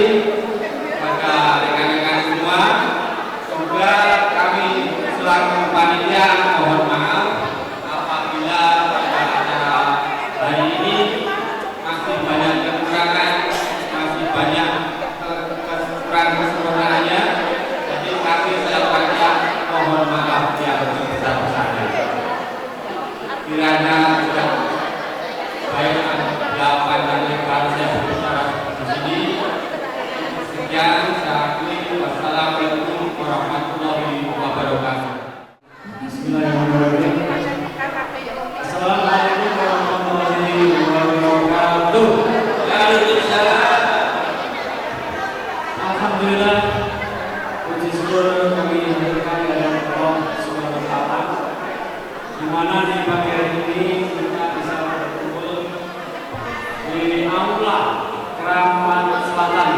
kepada rekan-rekan semua. Juga kami selaku panitia mohon maaf apabila pada acara hari ini masih banyak kekurangan, masih banyak kekurangan kesempurnaannya. Jadi kami selanjutnya mohon maaf yang sebesar-besarnya. Kiranya sudah baik delapan dan lebar saya berbicara di sini. Sekian, wassalamualaikum warahmatullahi wabarakatuh. Bismillahirrahmanirrahim. Assalamualaikum warahmatullahi wabarakatuh. Waalaikumsalam. Alhamdulillah, puji syukur kami haturkan kepada Allah Subhanahu wa taala, di mana di pagi hari ini kita bisa berkumpul di aula Kramat Selatan,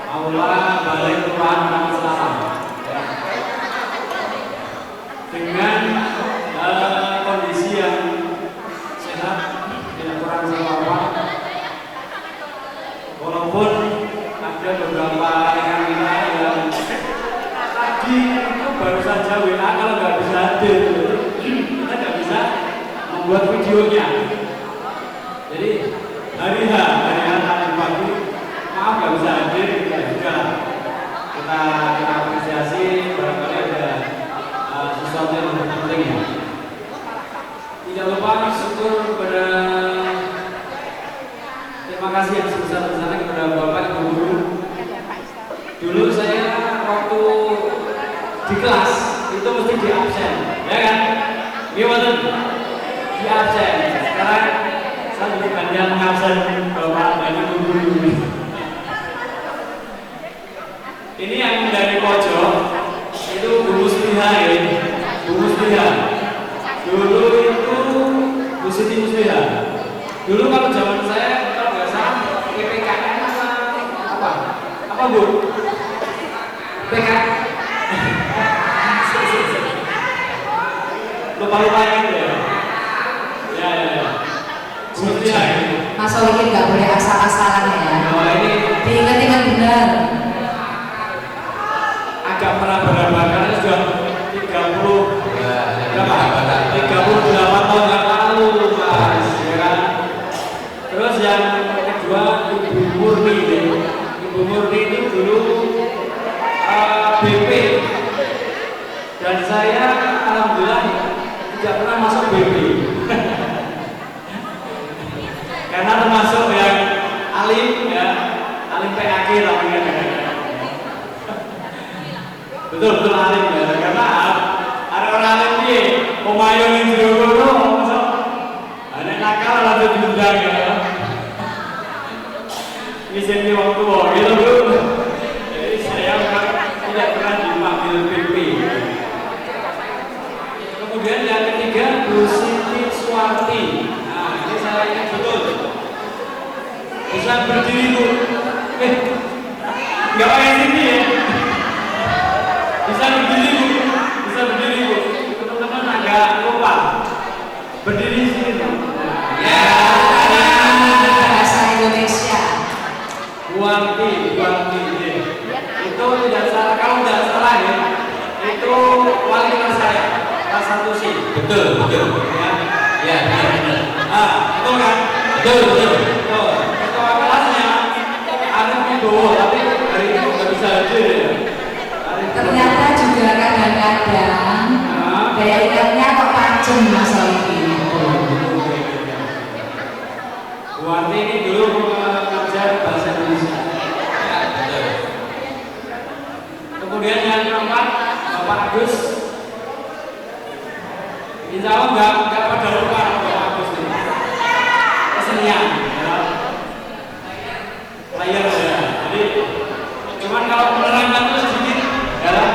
aula Balai Kelurahan Kramat Selatan, dengan kondisi yang sehat, tidak kurang apa-apa. Walaupun ada beberapa rekan kita yang tadi itu baru saja WA, kalau nggak bisa hadir, kita nggak bisa membuat videonya. Jadi hari tadi pagi, maaf nggak bisa hadir, ya sudah. Kita apresiasi, barangkali ada sesuatu yang lebih penting ya. Tidak lupa syukur kepada, terima kasih yang sebesar-besarnya kepada Bapak Ibu guru. Dulu saya waktu di kelas itu mesti di absen, ya kan? Gimana? Di absen. Sekarang saya lebih banyak mengabsen Bapak dan Ibu guru. Ini yang dari pojok itu Bu Musliha ya, Bu Musliha. Dulu itu Bu Siti Musliha. Dulu kalau zaman saya kalau nggak salah PPKN apa Bu? PKN. Lupa gitu ya. Ya. Bu Musliha ini. Mas Solikin nggak boleh asal-asalan ya. Oh, ini diingat-ingat benar. Agak meraba-raba karena sudah 38 tahun yang lalu, Mas, ya kan? Terus yang kedua Ibu Murni. Ibu Murni itu dulu BP, dan saya alhamdulillah tidak pernah masuk BP. Karena termasuk yang alim ya, alim PAG namanya. Betul alim ya, karena ada orang alim dia pemayung yang jero-jero masuk ada nakal lanjut diundang ya. Ini waktu gitu Bu. Jadi saya tidak pernah dipanggil BP. Kemudian yang ketiga Bu Siti Suwarti. Nah ini saya ingat betul. Bisa berdiri Bu. Nggak pakai sini ya. Bisa berdiri Bu. Teman-teman agak lupa. Berdiri sini Bu. Ya. Bahasa Indonesia. Buanti. Itu tidak salah, kalau tidak salah ya. Itu wali kelas saya, kelas 1C. Betul. Ya, benar. Betul kan? Betul. Ketua kelasnya Arif Wibowo, tapi hari ini nggak bisa hadir ya. Ternyata juga kadang-kadang daya ingatnya kok tajam Mas Solikin. Buanti ini dulu mengajar bahasa Indonesia. Ya, betul. Kemudian yang keempat Bapak Agus. Insya Allah nggak pada lupa Bapak Agus ini. Kesenian, ya. Player ya. Jadi cuman kalau menerangkan itu sedikit, ya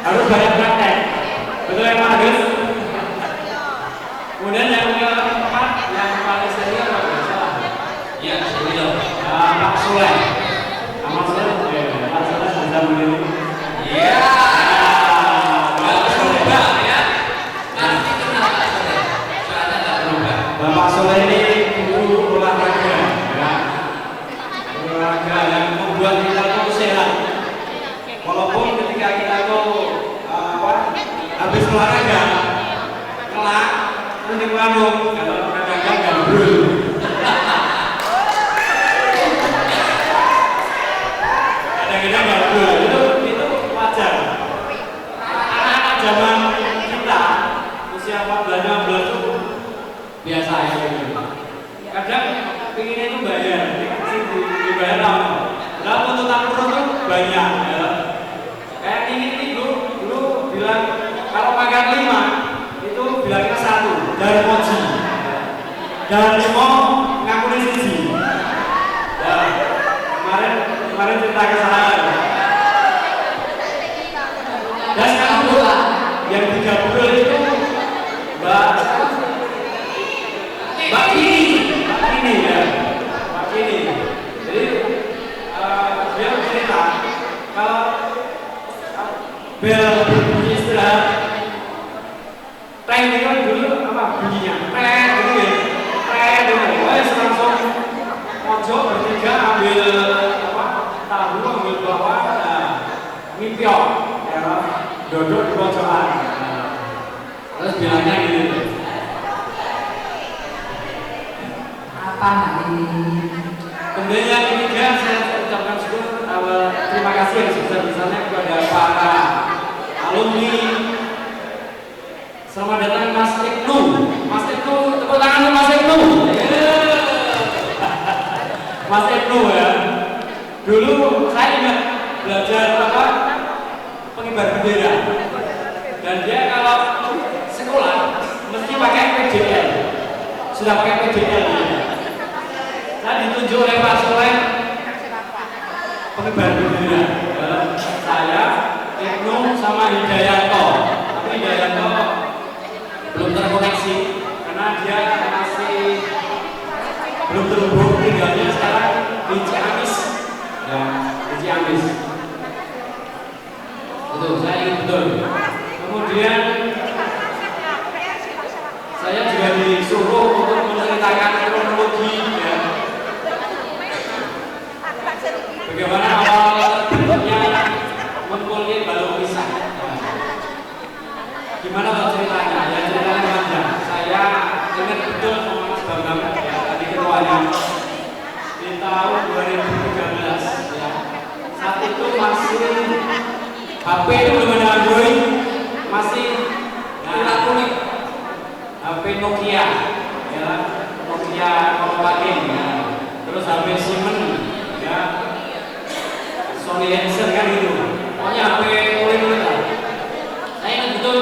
harus banyak praktek. Betul ya Pak Agus? Kemudian yang keempat yang paling senior Pak Agus. Ya, senior. Pak Soleh. Nama Soleh, Pak Soleh sudah berdiri. Ya. Nggak berubah ya. Nanti kenal Pak Soleh. Soalnya nggak berubah. Bapak Soleh ini guru olahraga, ya. Olahraga olahraga kelak nanti warung kalau kadang-kadang gandrul. Kadang-kadang gandrul itu wajar. Anak-anak zaman kita usia 14-15 itu biasa aja gitu. Kadang pinginnya itu bayar, dibayar apa? Lalu tuntutan perut itu banyak ya. Kayak ini dulu bilang kalau makan 5 itu bilangnya 1 dari moji dan 5 ngakuin siji ya. Kemarin cerita ke saya dan sekarang yang 30 itu Mbak ini ya Mbak ini jadi dia cerita kalau bel bunyi istirahat teng itu dulu apa bunyinya teng gitu ya teng gitu wes langsung pojok bertiga ambil apa tahu ambil bawah ngimpiok ya duduk di pojokan terus bilangnya gini Apa ini? kemudian yang ketiga saya ucapkan syukur terima kasih yang sebesar-besarnya kepada para alumni. Selamat datang Mas Ibnu. Mas Ibnu, tepuk tangan untuk Mas Ibnu. Mas Ibnu ya. Dulu saya ingat belajar apa pengibar bendera. Dan dia kalau sekolah mesti pakai PJL. Sudah pakai PJL dia. Saya ditunjuk oleh Pak Soleh pengibar bendera. Saya, Ibnu sama Hidayanto. Tapi Hidayanto belum terkoneksi karena dia masih belum terhubung tinggalnya sekarang di Ciamis. Ya, di Ciamis. Betul, saya ingat betul. Kemudian saya juga disuruh untuk menceritakan kronologi ya. Bagaimana awal terbentuknya Mengkulit Balung Pisang. Gimana kalau ceritanya? Ya ceritanya panjang. Saya ingat betul sama Mas Bambang ya, tadi ketuanya di tahun 2013 ya. Saat itu masih HP itu belum ada Android, masih kulit HP Nokia ya, Nokia Kompakin ya. Terus HP Siemens ya, Sony Ericsson kan gitu. Pokoknya HP kulit lah. Saya ingat betul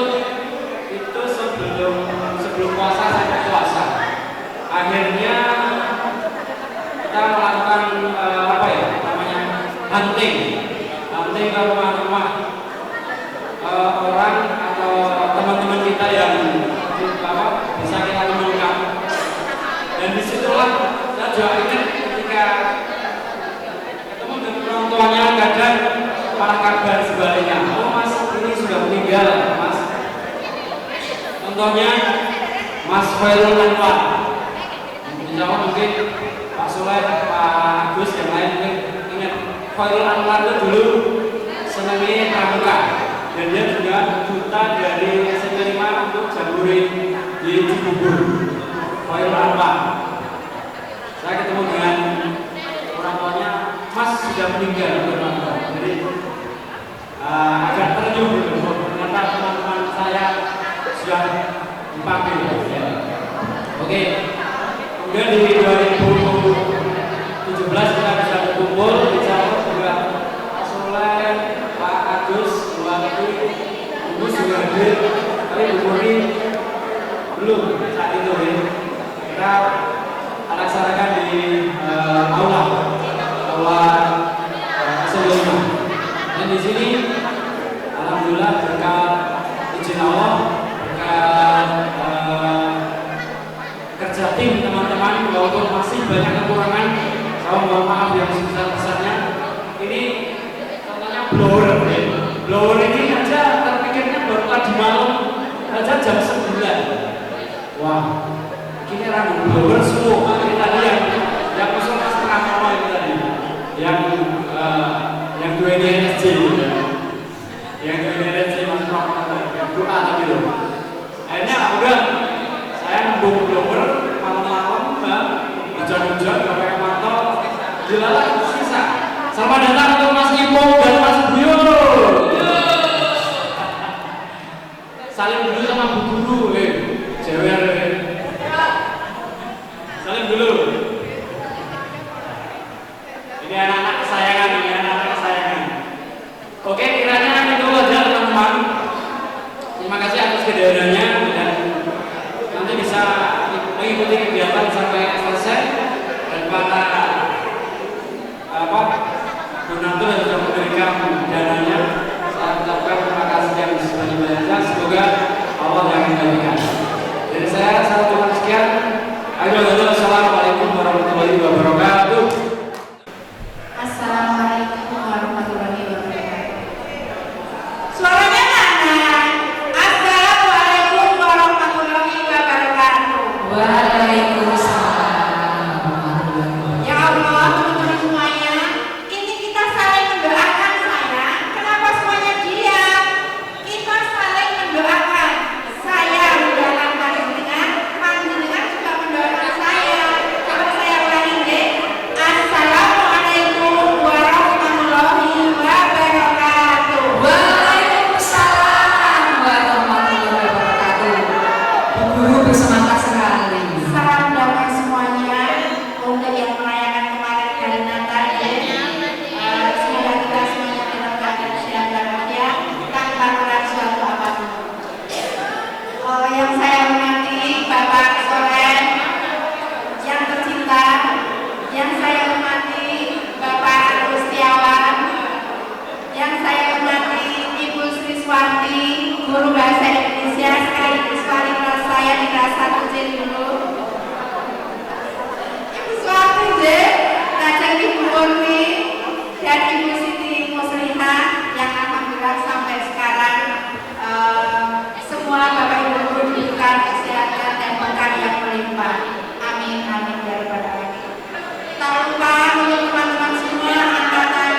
itu sebelum puasa sampai puasa. Akhirnya kita melakukan apa ya namanya hunting ke rumah-rumah orang atau teman-teman kita yang bisa kita temukan. Dan disitulah saya juga ingat ketika ketemu dengan orang tuanya kadang malah kabar sebaliknya, oh mas ini sudah meninggal mas. Contohnya Mas Khairul Anwar, insya mungkin Pak Soleh, Pak Agus yang lain mungkin ingat Khairul Anwar itu dulu senangnya pramuka dan dia juga duta dari SMP 5 untuk Jambore di Cibubur. Khairul Anwar, saya ketemu dengan orang tuanya, mas sudah meninggal jadi agak ternyuh gitu. Ternyata teman-teman saya sudah dipanggil ya. Oke, kemudian di 2017 kita bisa berkumpul di sana juga Pak Soleh, Pak Agus, Mbak Ibu sudah hadir, tapi Bu Murni belum saat itu ya. Kita laksanakan di aula S5. Dan di sini alhamdulillah berkat izin Allah, berkat kerja tim teman-teman, walaupun masih banyak kekurangan, saya mohon maaf yang sebesar-besarnya. Ini contohnya blower ya. Blower ini aja terpikirnya baru tadi malam aja jam 9. Wah, ini rambut blower semua. Ini tadi yang usul setengah malam itu tadi, yang 2 NSC ya. Yang 2 NSC masuk yang doa tadi loh. datang untuk Mas Ipong dan Mas Buyo. Salim dulu sama Bu Guru, jewer. Salim dulu. Ini anak-anak kesayangan, Oke, kiranya itu aja teman-teman. Terima kasih atas kehadirannya dan nanti bisa mengikuti kegiatan sampai selesai dan para donatur yang sudah memberikan dananya. Saya ucapkan terima kasih yang sebanyak-banyaknya. Semoga Allah yang menggantikan. Dari saya cuma sekian. Assalamualaikum warahmatullahi wabarakatuh. Assalamualaikum warahmatullahi wabarakatuh. Suaranya mana? Assalamualaikum warahmatullahi wabarakatuh. Waalaikumsalam warahmatullahi wabarakatuh. Ya Allah, teman-teman semuanya, ini kita saling mendoakan saya. Kenapa semuanya diam? Kita saling mendoakan. Saya mendoakan panjenengan juga mendoakan saya. Coba saya ulangi deh. Assalamualaikum warahmatullahi wabarakatuh. Waalaikumsalam warahmatullahi wabarakatuh. Bu Guru bersemangat sekali. Salam damai semuanya untuk yang merayakan kemarin hari Natal ya. Semoga kita semuanya dalam keadaan sehat dan walafiat tanpa kurang suatu apapun. Yang saya hormati Bapak Soren yang tercinta, yang saya hormati Bapak Agustiawan, yang saya hormati Ibu Sriswanti, guru bahasa Indonesia sekaligus wali kelas saya di kelas 1 C dulu. Ibu Sriswanti J, ngajak Ibu Murni dan Ibu Siti Musliha yang alhamdulillah sampai sekarang semua Bapak Ibu guru diberikan kesehatan dan berkah yang melimpah. Amin amin ya rabbal alamin. Tak lupa untuk teman-teman semua angkatan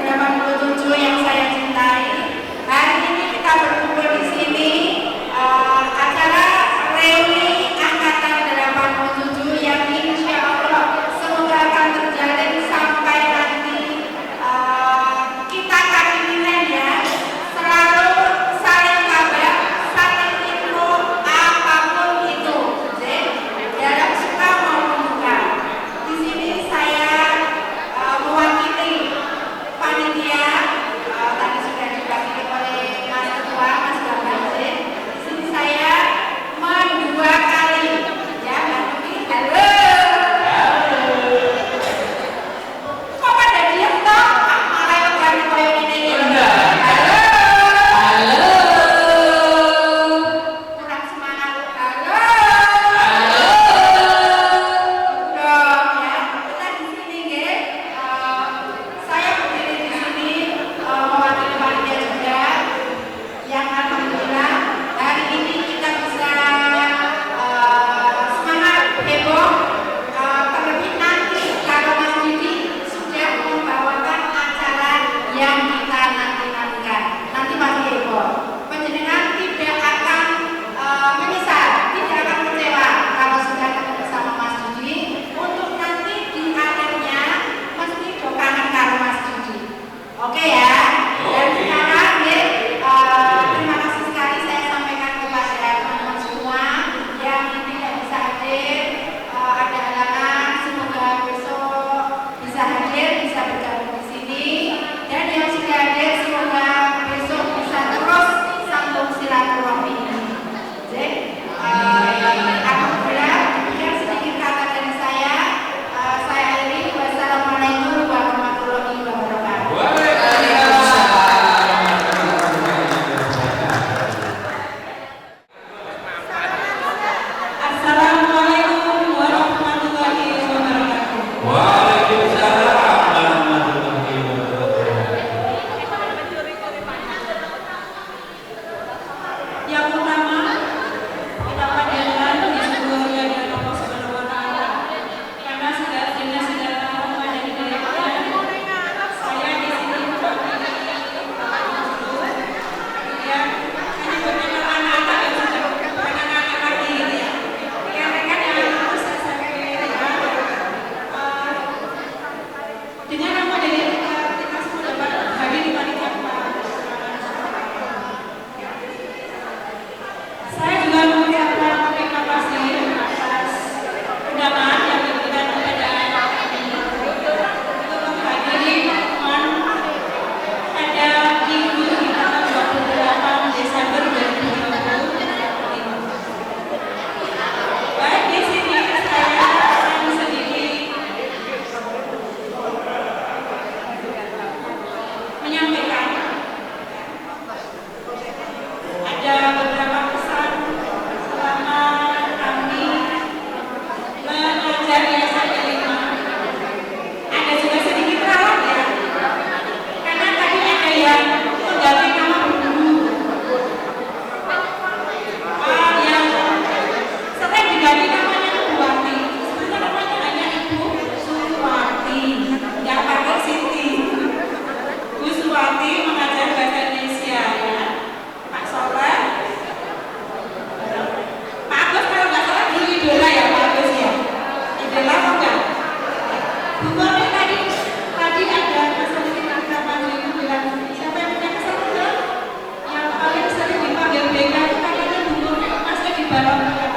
87 yang saya cintai. Hari ini kita berkumpul di sini acara reuni angkatan 87 yang insya Allah semoga akan terjalin sampai nanti kita kali ini ya. Selalu saling kabar, saling info apapun itu. Dalam suka maupun duka. Di sini saya mewakili panitia tadi sudah diwakili oleh Mas Ketua Mas Bambang. Di sini saya dua kali ya Mbak. Halo. Kok pada diam toh? Malah lagi koyo ini. Halo. Kurang semangat. Halo. Dong ya, kita di sini nggih. Saya berdiri di sini mewakili panitia juga yang alhamdulillah hari ini kita bisa semangat heboh terlebih nanti kalau Mas Didi sudah membawakan acara yang kita nanti-nantikan. Nanti pasti heboh. Panjenengan tidak akan menyesal, tidak akan kecewa kalau sudah ketemu sama Mas Didi. Untuk nanti di akhirnya mesti do kangen karo Mas Didi. Oke ya. Dan sekarang ya, terima kasih sekali saya sampaikan kepada teman-teman semua yang tidak bisa hadir, ada halangan, semoga besok bisa hadir, bisa bergabung di sini. Dan yang sudah hadir semoga besok bisa terus sambung silaturahmi ini. Jadi, alhamdulillah demikian sedikit kata dari saya. Saya akhiri. Wassalamualaikum warahmatullahi wabarakatuh. Assalamualaikum warahmatullahi wabarakatuh. Waalaikumsalam warahmatullahi wabarakatuh. Yang pertama, kita panjatkan puji syukur kehadirat Allah Subhanahu wa taala karena segala rahmat dan hidayahnya saya di sini mewakili yang hanya beberapa anak-anak yang sudah bukan anak-anak lagi ya. Rekan-rekan yang lulus SMP dengan nama dari balon